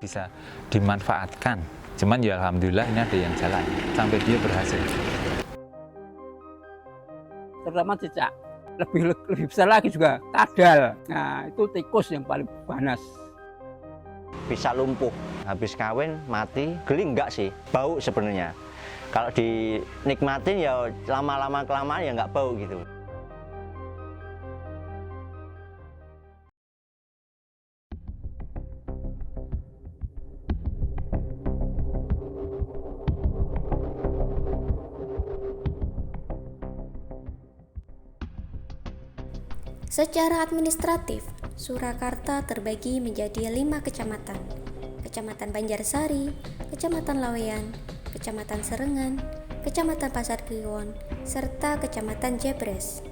bisa dimanfaatkan. Cuman ya alhamdulillah ini ada yang jalan sampai dia berhasil. Terutama cicak, lebih besar lagi juga kadal. Nah itu tikus yang paling panas. Bisa lumpuh, habis kawin mati, geli enggak sih, bau sebenarnya. Kalau dinikmatin ya lama-lama kelamaan ya nggak bau gitu. Secara administratif, Surakarta terbagi menjadi 5 kecamatan. Kecamatan Banjarsari, Kecamatan Laweyan, Kecamatan Serengan, Kecamatan Pasar Kliwon, serta Kecamatan Jebres.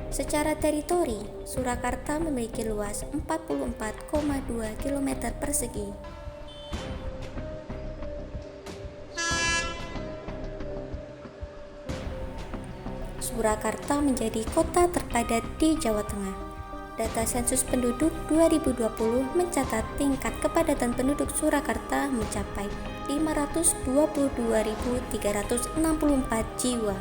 Secara teritori, Surakarta memiliki luas 44,2 km persegi. Surakarta menjadi kota terpadat di Jawa Tengah. Data sensus penduduk 2020 mencatat tingkat kepadatan penduduk Surakarta mencapai 522.364 jiwa.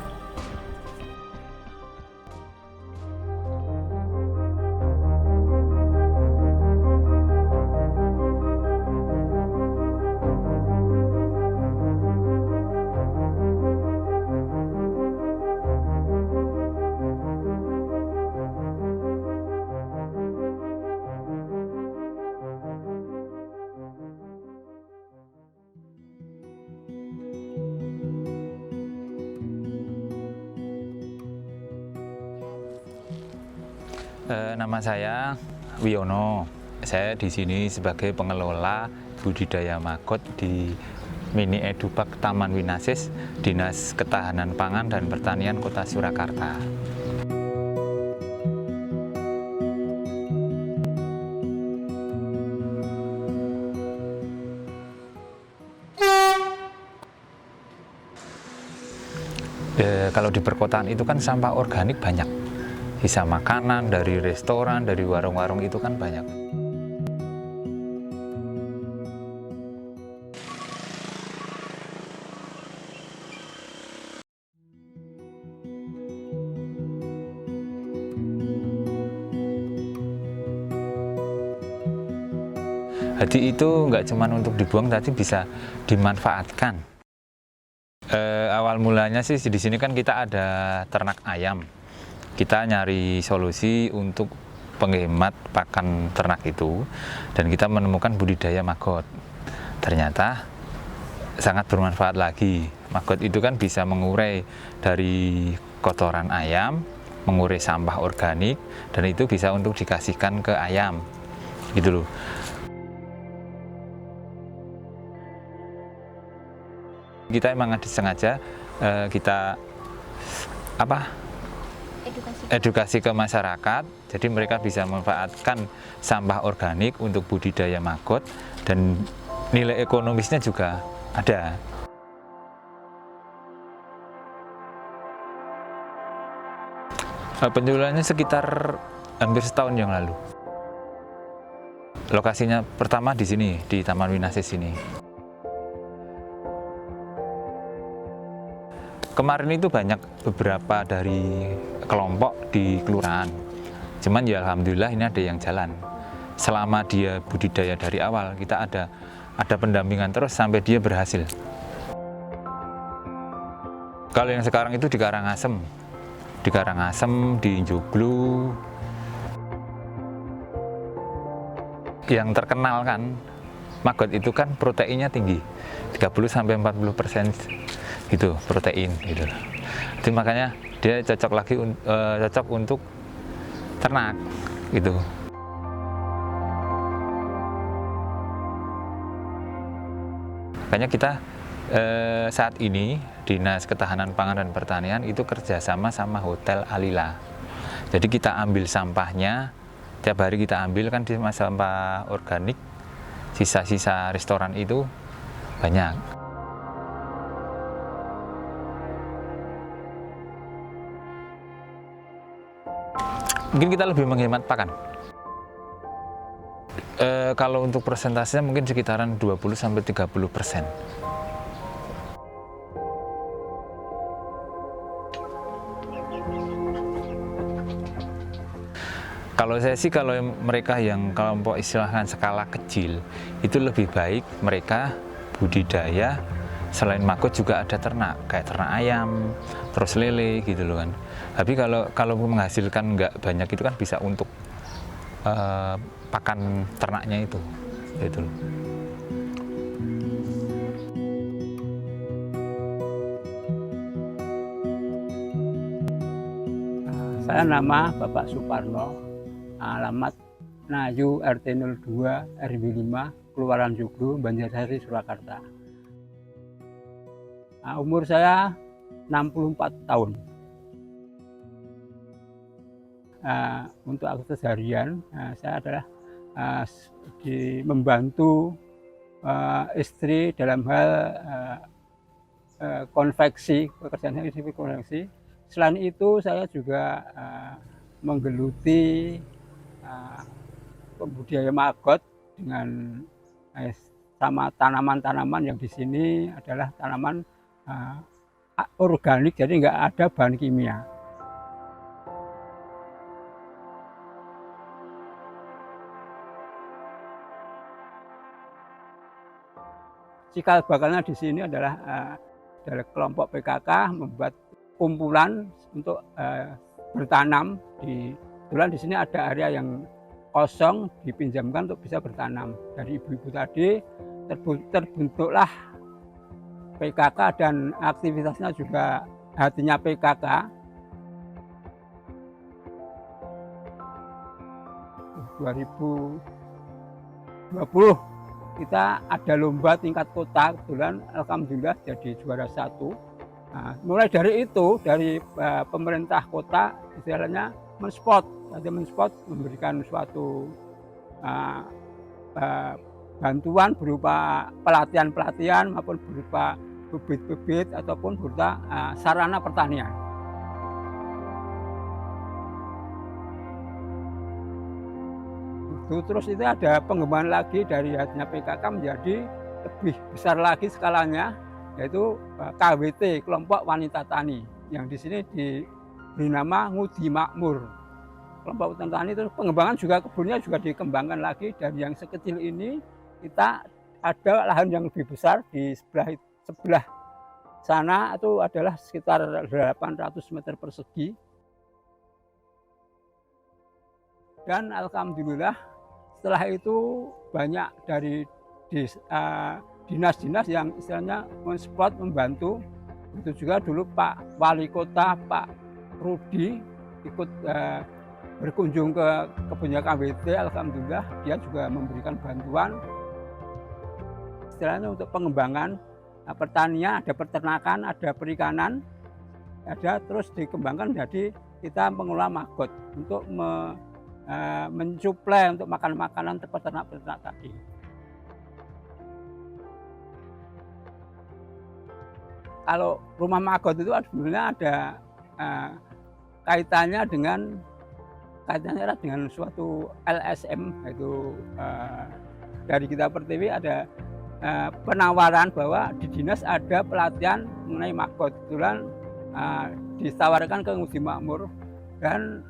Nama saya Wiono. Saya di sini sebagai pengelola budidaya maggot di Mini Edupark Taman Winasis, Dinas Ketahanan Pangan dan Pertanian Kota Surakarta. Kalau di perkotaan itu kan sampah organik banyak. Sisa makanan dari restoran, dari warung-warung itu kan banyak. Jadi itu nggak cuma untuk dibuang, tapi bisa dimanfaatkan. Awal mulanya sih di sini kan kita ada ternak ayam. Kita nyari solusi untuk penghemat pakan ternak itu, dan kita menemukan budidaya maggot. Ternyata sangat bermanfaat lagi. Maggot itu kan bisa mengurai dari kotoran ayam, mengurai sampah organik, dan itu bisa untuk dikasihkan ke ayam, gitu loh. Kita emang sengaja kita edukasi ke masyarakat, jadi mereka bisa memanfaatkan sampah organik untuk budidaya maggot, dan nilai ekonomisnya juga ada. Penjualannya sekitar hampir setahun yang lalu. Lokasinya pertama di sini, di Taman Winasis ini. Kemarin itu banyak beberapa dari kelompok di kelurahan. Cuman ya alhamdulillah ini ada yang jalan. Selama dia budidaya dari awal, kita ada pendampingan terus sampai dia berhasil. Kalau yang sekarang itu di Karangasem, di Joglo. Yang terkenal kan, maggot itu kan proteinnya tinggi, 30-40% gitu protein gitu. Jadi makanya dia cocok untuk ternak gitu. Makanya kita saat ini Dinas Ketahanan Pangan dan Pertanian itu kerjasama sama Hotel Alila. Jadi kita ambil sampahnya, tiap hari kita ambil kan di sampah organik, sisa-sisa restoran itu banyak. Mungkin kita lebih menghemat pakan. Kalau untuk persentasenya mungkin sekitaran 20-30%. Kalau saya sih, kalau mereka yang kelompok istilahkan skala kecil, itu lebih baik mereka budidaya. Selain maggot juga ada ternak, kayak ternak ayam, terus lele gitu loh kan. Tapi kalau menghasilkan nggak banyak itu kan bisa untuk pakan ternaknya itu, gitu loh. Saya nama Bapak Suparno, alamat Nayu RT 02 RW 5 Kelurahan Joglo, Banjarsari, Surakarta. Umur saya 64 tahun. Untuk aktivitas harian saya adalah membantu istri dalam hal konveksi, pekerjaan saya konveksi. Selain itu saya juga menggeluti budidaya maggot dengan sama tanaman-tanaman yang di sini adalah tanaman organik, jadi nggak ada bahan kimia. Cikal bakalnya di sini adalah dari kelompok PKK membuat kumpulan untuk bertanam. Kebetulan di sini ada area yang kosong dipinjamkan untuk bisa bertanam. Dari ibu-ibu tadi terbentuklah PKK dan aktivitasnya juga hatinya PKK. ...2020 kita ada lomba tingkat kota, kebetulan alhamdulillah jadi juara 1. Nah, mulai dari itu, dari pemerintah kota istilahnya menspot, memberikan suatu bantuan berupa pelatihan maupun berupa bibit-bibit ataupun berupa sarana pertanian. Terus itu ada pengembangan lagi dari hatinya PKK menjadi lebih besar lagi skalanya, yaitu KWT, Kelompok Wanita Tani, yang di sini diberi nama Ngudi Makmur. Kelompok Wanita Tani itu pengembangan juga, kebunnya juga dikembangkan lagi. Dan yang sekecil ini kita ada lahan yang lebih besar di sebelah sana, itu adalah sekitar 800 meter persegi. Dan alhamdulillah setelah itu banyak dari dinas-dinas yang istilahnya mensupport, membantu. Itu juga dulu Pak Wali Kota, Pak Rudi ikut berkunjung ke kebunnya KWT. Alhamdulillah dia juga memberikan bantuan istilahnya untuk pengembangan pertanian, ada peternakan, ada perikanan, ada terus dikembangkan jadi kita mengelola maggot untuk mensuplai untuk makanan peternak-peternak tadi. Kalau rumah maggot itu sebenarnya ada kaitannya dengan suatu LSM, yaitu dari kita Pertiwi ada penawaran bahwa di dinas ada pelatihan mengenai maggot. Kebetulan ditawarkan ke Ngudi Makmur dan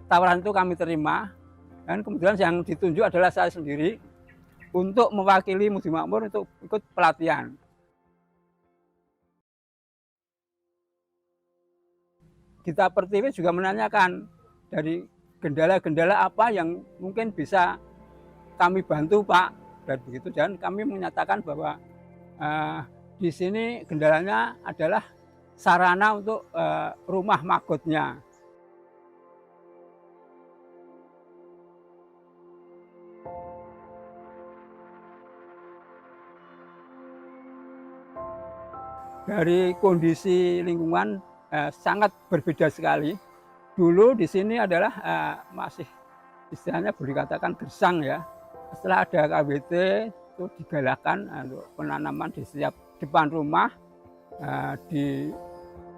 tawaran itu kami terima, dan kemudian yang ditunjuk adalah saya sendiri untuk mewakili Ngudi Makmur untuk ikut pelatihan. Kita Pertiwi juga menanyakan dari kendala-kendala apa yang mungkin bisa kami bantu Pak, dan begitu, dan kami menyatakan bahwa di sini kendalanya adalah sarana untuk rumah maggotnya. Dari kondisi lingkungan sangat berbeda sekali. Dulu di sini adalah masih istilahnya boleh dikatakan gersang ya. Setelah ada KWT itu digalakkan untuk penanaman di setiap depan rumah.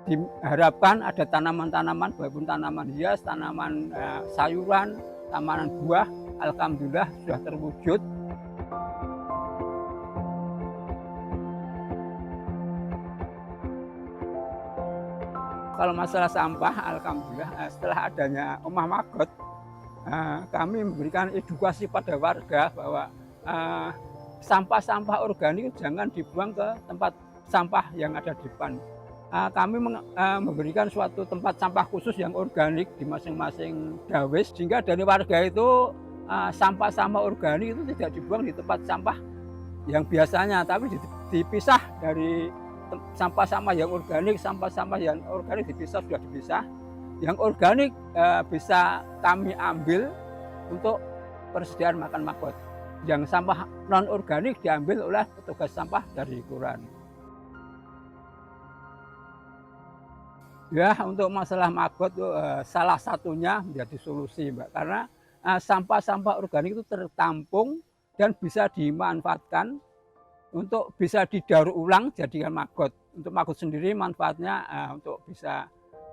Diharapkan ada tanaman-tanaman, walaupun tanaman hias, tanaman sayuran, tanaman buah alhamdulillah sudah terwujud. Kalau masalah sampah, alhamdulillah setelah adanya Omah Magot, kami memberikan edukasi pada warga bahwa sampah-sampah organik jangan dibuang ke tempat sampah yang ada di depan. Kami memberikan suatu tempat sampah khusus yang organik di masing-masing dawes, sehingga dari warga itu sampah-sampah organik itu tidak dibuang di tempat sampah yang biasanya, tapi dipisah dari sampah-sampah yang organik, sampah-sampah yang organik dipisah, sudah dipisah. Yang organik bisa kami ambil untuk persediaan makan Magot. Yang sampah non-organik diambil oleh petugas sampah dari kelurahan. Ya, untuk masalah Magot salah satunya menjadi solusi, Mbak, karena sampah-sampah organik itu tertampung dan bisa dimanfaatkan untuk bisa didaur ulang jadikan Magot. Untuk Magot sendiri manfaatnya untuk bisa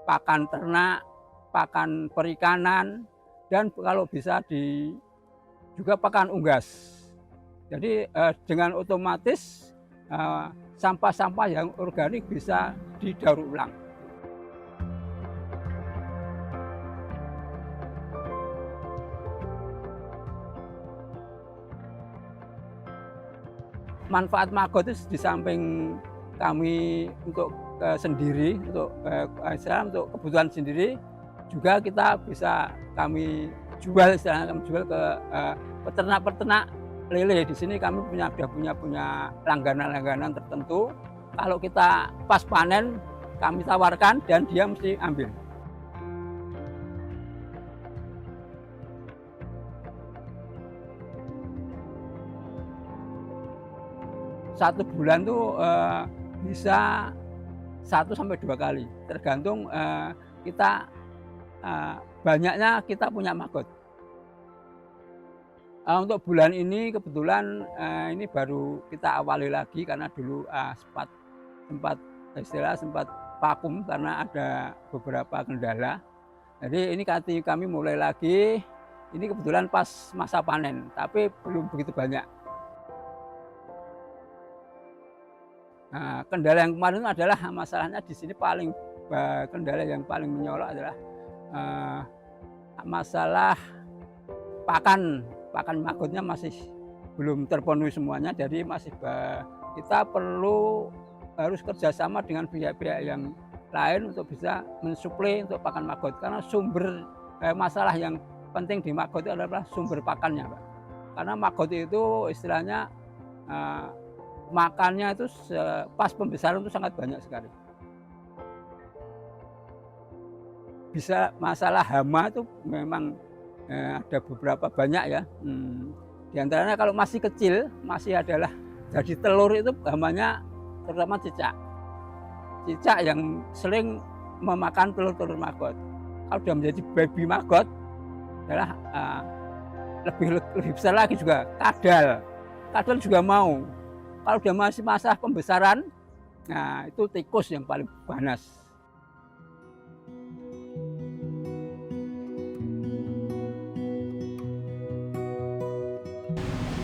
pakan ternak, pakan perikanan, dan kalau bisa juga pakan unggas. Jadi dengan otomatis sampah-sampah yang organik bisa didaur ulang. Manfaat Magot itu di samping kami untuk sendiri, untuk kebutuhan sendiri, juga kita bisa kami jual, istilahnya kami jual ke peternak-peternak lele. Di sini kami sudah punya langganan-langganan tertentu. Kalau kita pas panen, kami tawarkan dan dia mesti ambil. Satu bulan tuh bisa 1 sampai 2 kali, tergantung kita banyaknya kita punya Magot. Untuk bulan ini kebetulan ini baru kita awali lagi karena dulu sempat vakum karena ada beberapa kendala. Jadi ini kami mulai lagi. Ini kebetulan pas masa panen, tapi belum begitu banyak. Nah, kendala yang kemarin adalah masalahnya di sini kendala yang paling menyolok adalah masalah pakan Magotnya masih belum terpenuhi semuanya. Jadi kita harus kerjasama dengan pihak-pihak yang lain untuk bisa mensuplai untuk pakan Magot, karena sumber masalah yang penting di Magot itu adalah sumber pakannya, Pak. Karena Magot itu istilahnya makannya itu pas pembesaran itu sangat banyak sekali. Bisa masalah hama itu memang ada beberapa banyak ya. Di antaranya kalau masih kecil, masih adalah jadi telur itu hamanya terutama cicak. Cicak yang sering memakan telur-telur Magot. Kalau sudah menjadi baby Magot adalah lebih besar lagi juga kadal. Kadal juga mau. Kalau udah masih masa pembesaran, nah itu tikus yang paling ganas.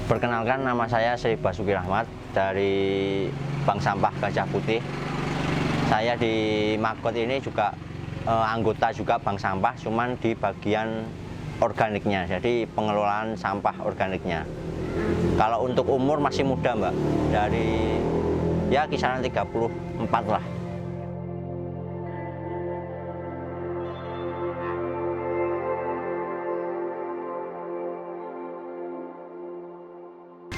Perkenalkan, nama saya Syed Basuki Rahmat dari Bank Sampah Gajah Putih. Saya di Magot ini juga anggota juga Bank Sampah, cuman di bagian organiknya, jadi pengelolaan sampah organiknya. Kalau untuk umur masih muda, Mbak, dari ya kisaran 34 lah.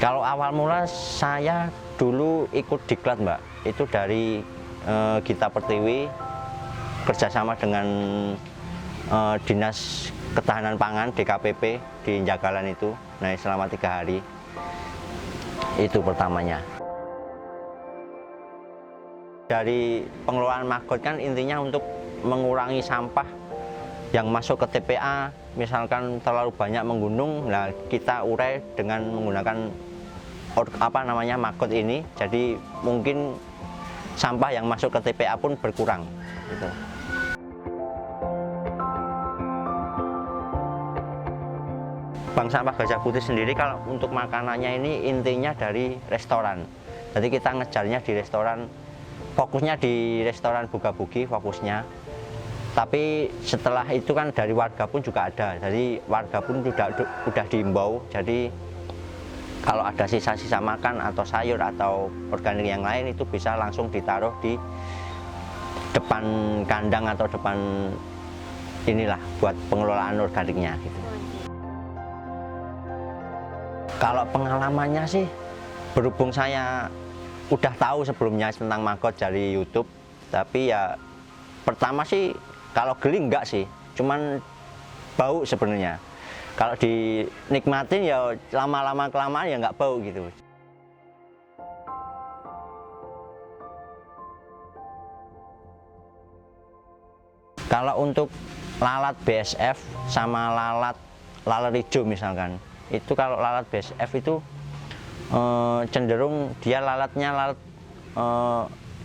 Kalau awal mula saya dulu ikut diklat, Mbak, itu dari Gita Pertiwi kerjasama dengan Dinas Ketahanan Pangan DKPP di Jagalan itu. Nah, selama 3 hari itu pertamanya. Dari pengelolaan Magot kan intinya untuk mengurangi sampah yang masuk ke TPA, misalkan terlalu banyak menggunung, nah kita urai dengan menggunakan Magot ini, jadi mungkin sampah yang masuk ke TPA pun berkurang gitu. Bank Sampah Gajah Putih sendiri kalau untuk makanannya ini intinya dari restoran. Jadi kita ngejarnya di restoran, fokusnya di restoran buka-buki fokusnya. Tapi setelah itu kan dari warga pun juga ada. Jadi warga pun udah diimbau. Jadi kalau ada sisa-sisa makan atau sayur atau organik yang lain itu bisa langsung ditaruh di depan kandang atau depan inilah buat pengelolaan organiknya gitu. Kalau pengalamannya sih, berhubung saya udah tahu sebelumnya tentang maggot dari YouTube, tapi ya pertama sih kalau geli enggak sih, cuman bau sebenarnya. Kalau dinikmatin ya lama-lama kelamaan ya nggak bau gitu. Kalau untuk lalat BSF sama lalat hijau misalkan, itu kalau lalat BSF itu cenderung dia lalat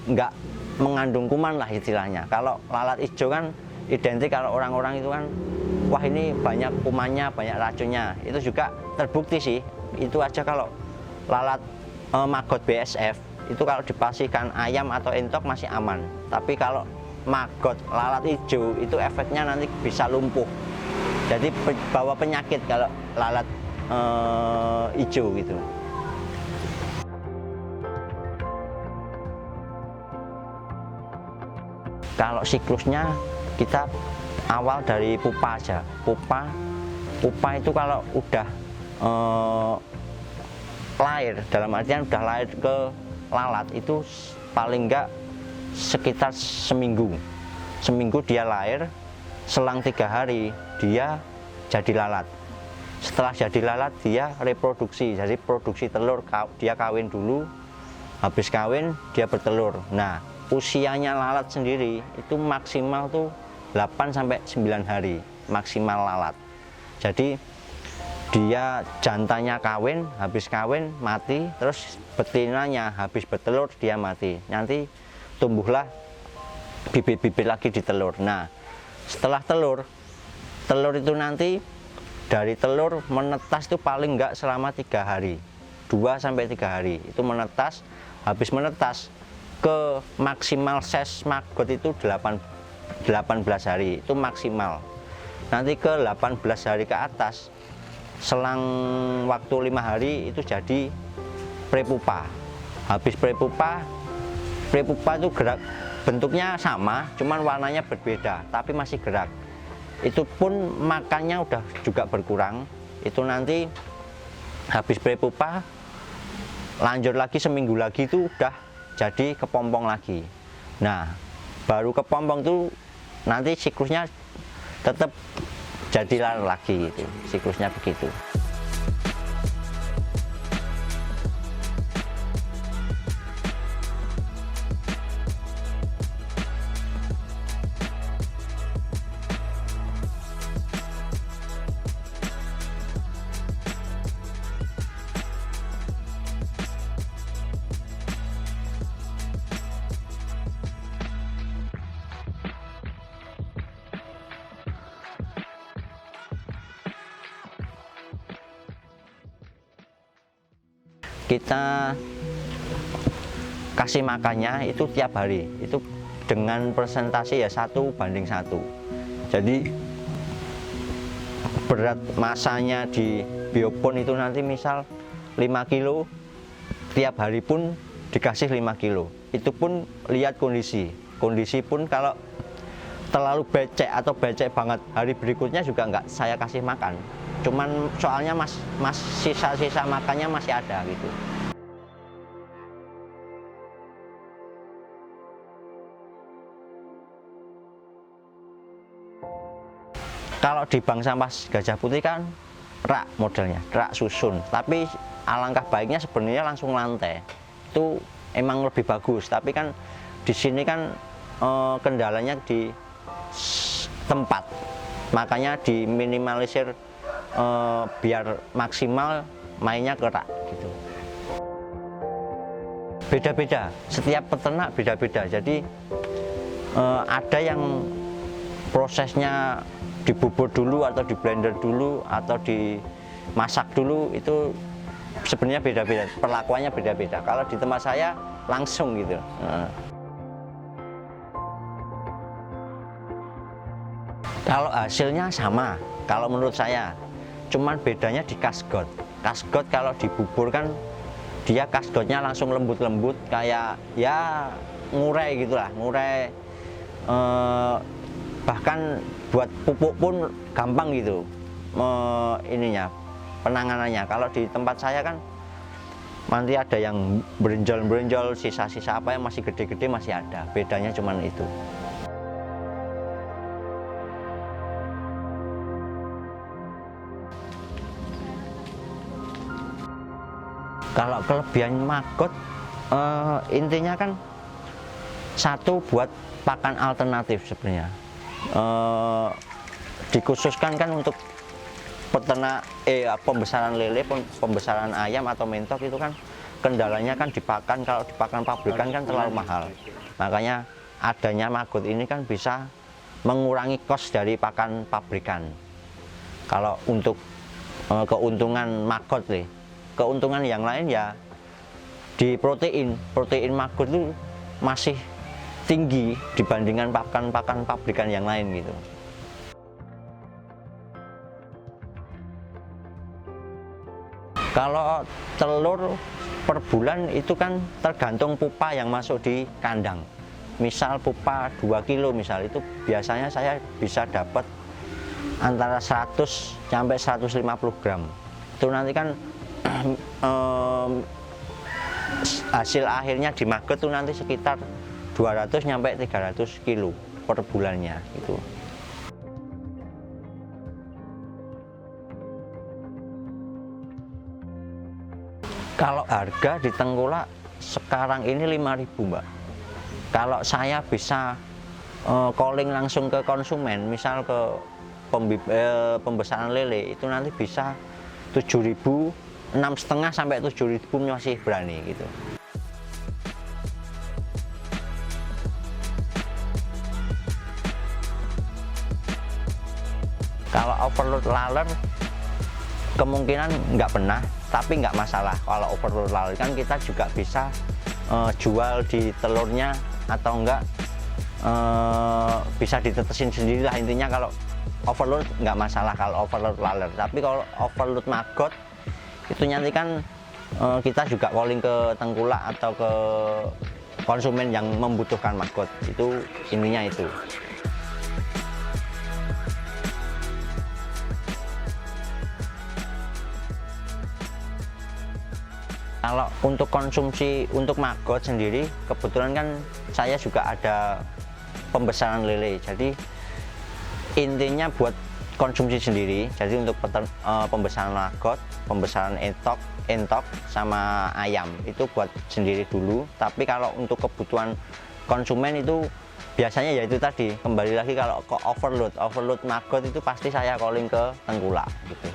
nggak mengandung kuman lah istilahnya. Kalau lalat hijau kan identik, kalau orang-orang itu kan wah ini banyak kumannya, banyak racunnya. Itu juga terbukti sih. Itu aja kalau lalat maggot BSF itu kalau dipastikan ayam atau entok masih aman. Tapi kalau maggot lalat hijau itu efeknya nanti bisa lumpuh. Jadi bawa penyakit kalau lalat hijau gitu. Kalau siklusnya kita awal dari pupa aja. Pupa itu kalau udah lahir, dalam artian udah lahir ke lalat itu paling enggak sekitar seminggu dia lahir, selang 3 hari dia jadi lalat. Setelah jadi lalat dia reproduksi, jadi produksi telur, dia kawin dulu, habis kawin dia bertelur. Nah usianya lalat sendiri itu maksimal tuh 8-9 hari maksimal lalat. Jadi dia jantannya kawin, habis kawin mati, terus betinanya habis bertelur dia mati. Nanti tumbuhlah bibit-bibit lagi di telur. Nah setelah telur itu nanti dari telur menetas itu paling enggak selama 3 hari, 2-3 hari itu menetas. Habis menetas ke maksimal size maggot itu 18 hari itu maksimal. Nanti ke 18 hari ke atas, selang waktu 5 hari itu jadi prepupa. Habis prepupa itu gerak, bentuknya sama, cuman warnanya berbeda, tapi masih gerak. Itu pun makannya udah juga berkurang. Itu nanti habis prepupa, lanjut lagi seminggu lagi itu udah jadi kepompong lagi. Nah, baru kepompong tuh nanti siklusnya tetap jadi lalat lagi, itu siklusnya begitu. Kita kasih makannya itu tiap hari, itu dengan persentase ya 1:1. Jadi berat masanya di biopon itu nanti misal 5 kilo, tiap hari pun dikasih 5 kilo. Itu pun lihat kondisi pun kalau terlalu becek atau becek banget, hari berikutnya juga nggak saya kasih makan. Cuman soalnya mas sisa-sisa makannya masih ada gitu. Kalau di Bank Sampah Gajah Putih kan rak modelnya, rak susun. Tapi alangkah baiknya sebenarnya langsung lantai. Itu emang lebih bagus. Tapi kan di sini kan kendalanya di tempat. Makanya diminimalisir biar maksimal mainnya ke rak gitu. Beda-beda, setiap peternak beda-beda. Jadi ada yang prosesnya dibubur dulu atau di blender dulu atau masak dulu itu sebenarnya beda-beda, perlakuannya beda-beda. Kalau di tempat saya langsung gitu. Kalau hasilnya sama, kalau menurut saya, cuman bedanya di kasgot. Kasgot kalau dibubur kan dia kasgotnya langsung lembut-lembut, kayak ya ngurai gitulah, ngurai. Bahkan buat pupuk pun gampang gitu, ininya penanganannya. Kalau di tempat saya kan nanti ada yang berenjol-berenjol, sisa-sisa apa yang masih gede-gede masih ada. Bedanya cuman itu. Kalau kelebihan maggot, intinya kan satu buat pakan alternatif sebenarnya. Dikhususkan kan untuk peternak pembesaran lele, pembesaran ayam atau mentok itu kan kendalanya kan dipakan, kalau dipakan pabrikan kan terlalu mahal. Makanya adanya maggot ini kan bisa mengurangi kos dari pakan pabrikan. Kalau untuk keuntungan maggot nih, keuntungan yang lain ya di protein. Protein maggot itu masih tinggi dibandingkan pakan-pakan pabrikan yang lain gitu. Kalau telur per bulan itu kan tergantung pupa yang masuk di kandang. Misal pupa 2 kilo misal, itu biasanya saya bisa dapat antara 100 sampai 150 gram. Itu nanti kan hasil akhirnya di maggot tuh nanti sekitar 200 sampai 300 kilo per bulannya itu. Kalau harga di Tengkulak sekarang ini 5.000, Mbak. Kalau saya bisa calling langsung ke konsumen, misal ke pembesaran lele, itu nanti bisa 7.000, 6,5 sampai 7.000 masih berani gitu. Kalau overload laler kemungkinan nggak pernah, tapi nggak masalah. Kalau overload laler kan kita juga bisa jual di telurnya atau enggak bisa ditetesin sendiri lah. Intinya kalau overload nggak masalah kalau overload laler. Tapi kalau overload maggot itu nanti kan kita juga calling ke Tengkulak atau ke konsumen yang membutuhkan maggot. Itu intinya itu. Kalau untuk konsumsi untuk maggot sendiri, kebetulan kan saya juga ada pembesaran lele. Jadi intinya buat konsumsi sendiri. Jadi untuk pembesaran maggot, pembesaran entok sama ayam itu buat sendiri dulu. Tapi kalau untuk kebutuhan konsumen itu biasanya ya itu tadi, kembali lagi kalau ke overload maggot itu pasti saya calling ke Tengkulak gitu.